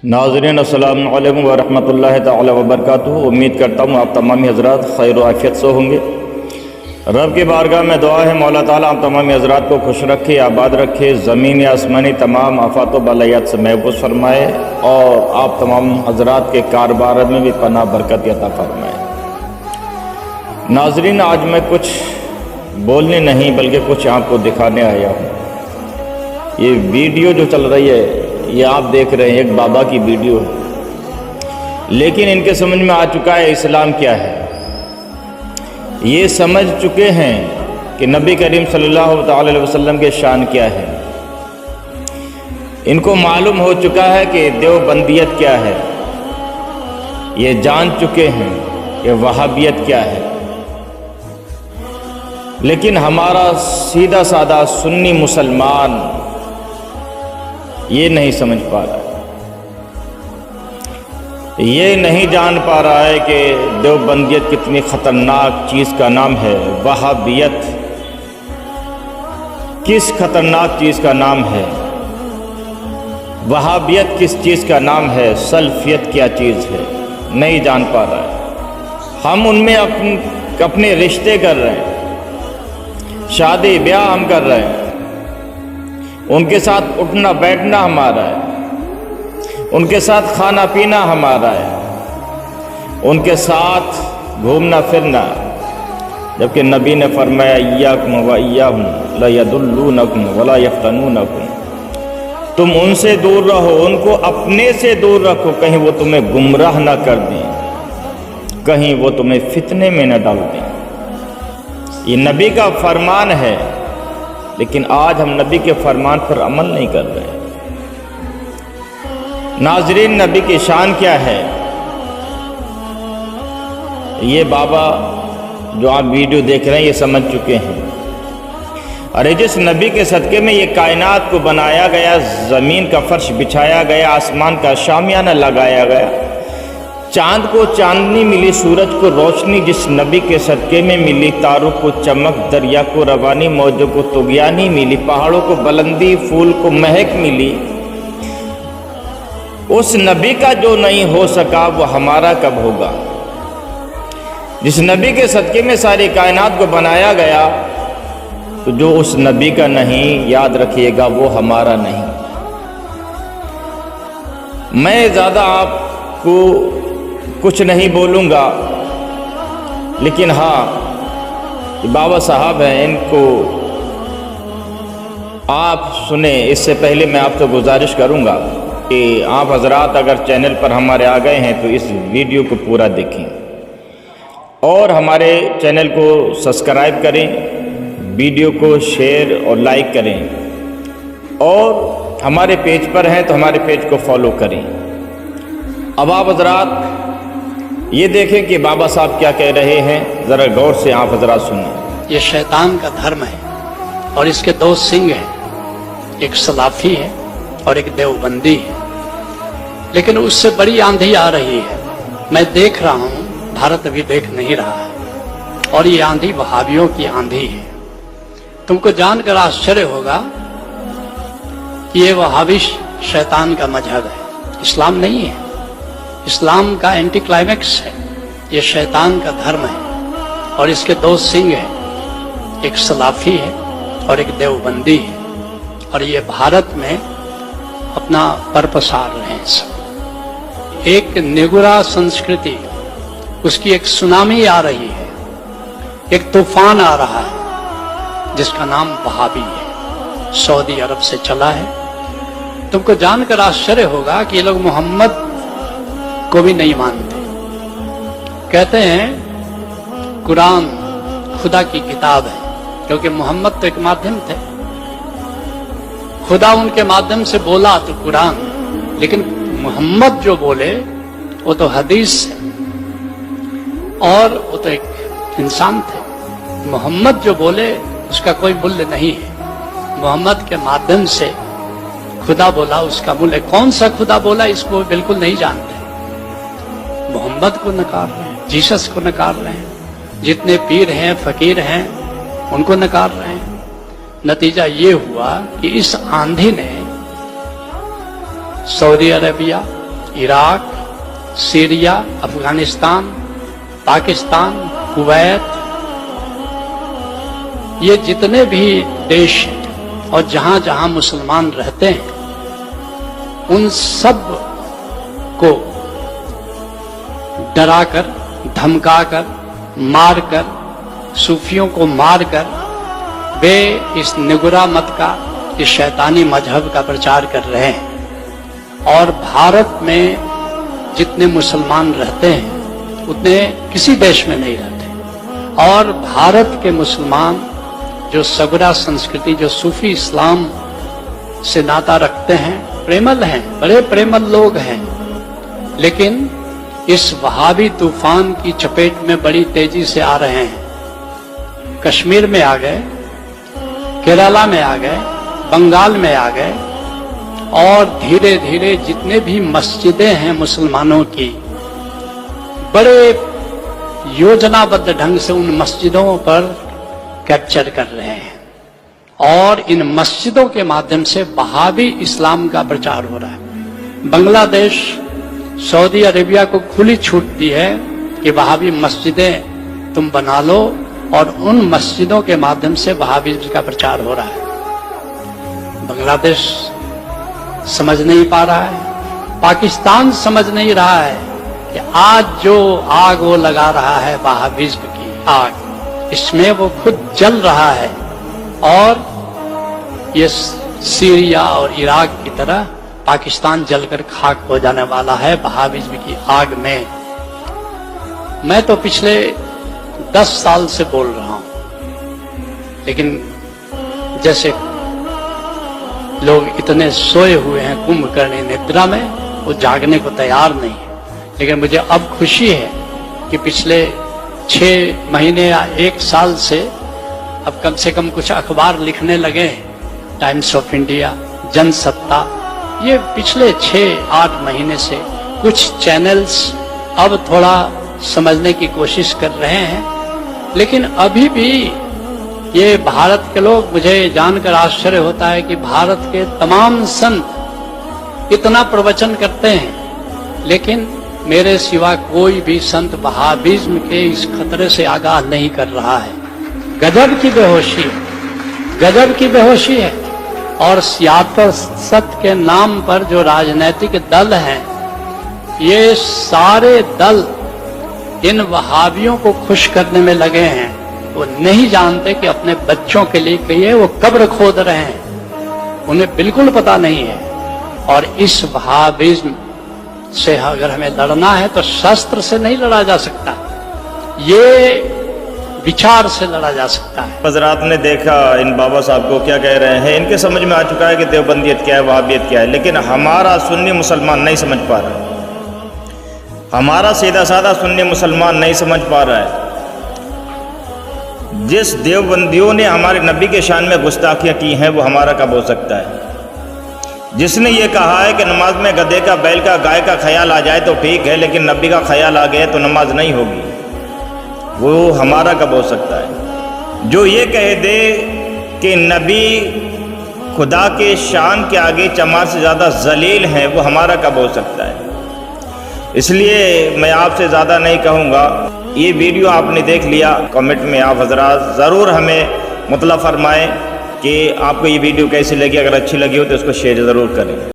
नाज़रीन अस्सलामु अलैकुम व रहमतुल्लाहि तआला व बरकातुहू। उम्मीद करता हूँ आप तमामी हज़रात खैर व आफियत से होंगे। रब की बारगाह में दुआ है मौला ताला आप तमामी हज़रात को खुश रखे, आबाद रखे, ज़मीन आसमानी तमाम आफ़ात व बलायात से महफूज फरमाए और आप तमाम हज़रात के कारोबार में भी पनाह बरकत अता फरमाए। नाज़रीन, आज मैं कुछ बोलने नहीं बल्कि कुछ आपको दिखाने आया हूँ। ये वीडियो जो चल रही है ये आप देख रहे हैं, एक बाबा की वीडियो है, लेकिन इनके समझ में आ चुका है इस्लाम क्या है। ये समझ चुके हैं कि नबी करीम सल्लल्लाहु अलैहि वसल्लम के शान क्या है। इनको मालूम हो चुका है कि देवबंदियत क्या है। ये जान चुके हैं कि वहाबियत क्या है। लेकिन हमारा सीधा साधा सुन्नी मुसलमान ये नहीं समझ पा रहा है, ये नहीं जान पा रहा है कि देवबंदियत कितनी ख़तरनाक चीज़ का नाम है। वहाबियत किस ख़तरनाक चीज़ का नाम है। वहाबियत किस चीज़ का नाम है। सल्फियत क्या चीज़ है, नहीं जान पा रहा है। हम उनमें अपने रिश्ते कर रहे हैं, शादी ब्याह हम कर रहे हैं, उनके साथ उठना बैठना हमारा है, उनके साथ खाना पीना हमारा है, उनके साथ घूमना फिरना। जबकि नबी ने फरमाया इय्याकुम व इय्याहुम ला यदुल्लूनकुम वला यफ्तनूनकुम, तुम उनसे दूर रहो, उनको अपने से दूर रखो, कहीं वो तुम्हें गुमराह ना कर दें, कहीं वो तुम्हें फितने में न डाल दें। ये नबी का फरमान है, लेकिन आज हम नबी के फरमान पर अमल नहीं कर रहे। नाज़रीन, नबी की शान क्या है ये बाबा जो आप वीडियो देख रहे हैं ये समझ चुके हैं। अरे जिस नबी के सदक़े में ये कायनात को बनाया गया, ज़मीन का फर्श बिछाया गया, आसमान का शामियाना लगाया गया, चांद को चांदनी मिली, सूरज को रोशनी जिस नबी के सदक़े में मिली, तारों को चमक, दरिया को रवानी, मौजों को तुग़यानी मिली, पहाड़ों को बुलंदी, फूल को महक मिली, उस नबी का जो नहीं हो सका वो हमारा कब होगा। जिस नबी के सदक़े में सारी कायनात को बनाया गया, तो जो उस नबी का नहीं, याद रखिएगा वो हमारा नहीं। मैं ज़्यादा आपको कुछ नहीं बोलूँगा, लेकिन हाँ बाबा साहब हैं, इनको आप सुने। इससे पहले मैं आपसे गुजारिश करूँगा कि आप हजरात अगर चैनल पर हमारे आ गए हैं तो इस वीडियो को पूरा देखें और हमारे चैनल को सब्सक्राइब करें, वीडियो को शेयर और लाइक करें, और हमारे पेज पर हैं तो हमारे पेज को फॉलो करें। अब आप हजरात ये देखें कि बाबा साहब क्या कह रहे हैं, ज़रा गौर से आप हजरात सुनें। ये शैतान का धर्म है और इसके दो सिंग हैं, एक सलाफी है और एक देवबंदी है। लेकिन उससे बड़ी आंधी आ रही है, मैं देख रहा हूँ, भारत अभी देख नहीं रहा है, और ये आंधी वहाबियों की आंधी है। तुमको जानकर आश्चर्य होगा कि ये वहाबी शैतान का मजहब है, इस्लाम नहीं है। इस्लाम का एंटी क्लाइमैक्स है, ये शैतान का धर्म है और इसके दो सिंग हैं, एक सलाफी है और एक देवबंदी है, और ये भारत में अपना पर पसार रहे हैं सब। एक निगुरा संस्कृति, उसकी एक सुनामी आ रही है, एक तूफान आ रहा है जिसका नाम वहाबी है, सऊदी अरब से चला है। तुमको जानकर आश्चर्य होगा कि ये लोग मोहम्मद को भी नहीं मानते। कहते हैं कुरान खुदा की किताब है, क्योंकि मोहम्मद तो एक माध्यम थे, खुदा उनके माध्यम से बोला तो कुरान, लेकिन मोहम्मद जो बोले वो तो हदीस है, और वो तो एक इंसान थे। मोहम्मद जो बोले उसका कोई मूल्य नहीं है। मोहम्मद के माध्यम से खुदा बोला, उसका मूल्य। कौन सा खुदा बोला इसको बिल्कुल नहीं जानते। मोहम्मद को नकार रहे हैं, जीसस को नकार रहे हैं, जितने पीर हैं फकीर हैं उनको नकार रहे हैं। नतीजा ये हुआ कि इस आंधी ने Saudi Arabia, Iraq, Syria, Afghanistan, Pakistan, Kuwait, ये जितने भी देश हैं और जहां जहां मुसलमान रहते हैं, उन सब को डराकर, धमकाकर, मारकर, सूफियों को मारकर वे इस निगुरा मत का, इस शैतानी मजहब का प्रचार कर रहे हैं। और भारत में जितने मुसलमान रहते हैं उतने किसी देश में नहीं रहते। और भारत के मुसलमान जो सगुरा संस्कृति, जो सूफी इस्लाम से नाता रखते हैं, प्रेमल हैं, बड़े प्रेमल लोग हैं, लेकिन इस वहाबी तूफान की चपेट में बड़ी तेजी से आ रहे हैं। कश्मीर में आ गए, केरला में आ गए, बंगाल में आ गए, और धीरे धीरे जितने भी मस्जिदें हैं मुसलमानों की, बड़े योजनाबद्ध ढंग से उन मस्जिदों पर कैप्चर कर रहे हैं और इन मस्जिदों के माध्यम से वहाबी इस्लाम का प्रचार हो रहा है। बांग्लादेश सऊदी अरेबिया को खुली छूट दी है कि वहाबी मस्जिदें तुम बना लो, और उन मस्जिदों के माध्यम से वहाबिज्म का प्रचार हो रहा है। बांग्लादेश समझ नहीं पा रहा है, पाकिस्तान समझ नहीं रहा है कि आज जो आग वो लगा रहा है वहाबिज्म की आग, इसमें वो खुद जल रहा है, और ये सीरिया और इराक की तरह पाकिस्तान जलकर खाक हो जाने वाला है वहाबिज्म की आग में। मैं तो पिछले 10 साल से बोल रहा हूं, लेकिन जैसे लोग इतने सोए हुए हैं कुंभकर्ण निद्रा में, वो जागने को तैयार नहीं है। लेकिन मुझे अब खुशी है कि पिछले 6 महीने या 1 साल से अब कम से कम कुछ अखबार लिखने लगे हैं। टाइम्स ऑफ इंडिया, जनसत्ता, ये पिछले 6-8 महीने से कुछ चैनल्स अब थोड़ा समझने की कोशिश कर रहे हैं। लेकिन अभी भी ये भारत के लोग, मुझे जानकर आश्चर्य होता है कि भारत के तमाम संत इतना प्रवचन करते हैं, लेकिन मेरे सिवा कोई भी संत वहाबिज्म के इस खतरे से आगाह नहीं कर रहा है। गजब की बेहोशी है, गजब की बेहोशी है। और सियासत के नाम पर जो राजनीतिक दल हैं, ये सारे दल इन वहाबियों को खुश करने में लगे हैं। वो नहीं जानते कि अपने बच्चों के लिए कहिए वो कब्र खोद रहे हैं, उन्हें बिल्कुल पता नहीं है। और इस वहाबिज्म से अगर हमें लड़ना है तो शस्त्र से नहीं लड़ा जा सकता, ये विचार से लड़ा जा सकता है। हज़रात ने देखा इन बाबा साहब को क्या कह रहे हैं, इनके समझ में आ चुका है कि देवबंदियत क्या है, वहाबियत क्या है, लेकिन हमारा सुन्नी मुसलमान नहीं समझ पा रहा है। हमारा सीधा साधा सुन्नी मुसलमान नहीं समझ पा रहा है। जिस देवबंदियों ने हमारे नबी के शान में गुस्ताखियाँ की हैं, वो हमारा कब हो सकता है? जिसने ये कहा है कि नमाज में गधे का, बैल का, गाय का ख्याल आ जाए तो ठीक है, लेकिन नबी का ख्याल आ गया तो नमाज नहीं होगी, वो हमारा कब हो सकता है? जो ये कह दे कि नबी खुदा के शान के आगे चमार से ज़्यादा जलील हैं, वो हमारा कब हो सकता है? इसलिए मैं आपसे ज़्यादा नहीं कहूँगा। ये वीडियो आपने देख लिया, कमेंट में आप हज़रात ज़रूर हमें मतलब फरमाएं कि आपको ये वीडियो कैसी लगी। अगर अच्छी लगी हो तो इसको शेयर ज़रूर करें।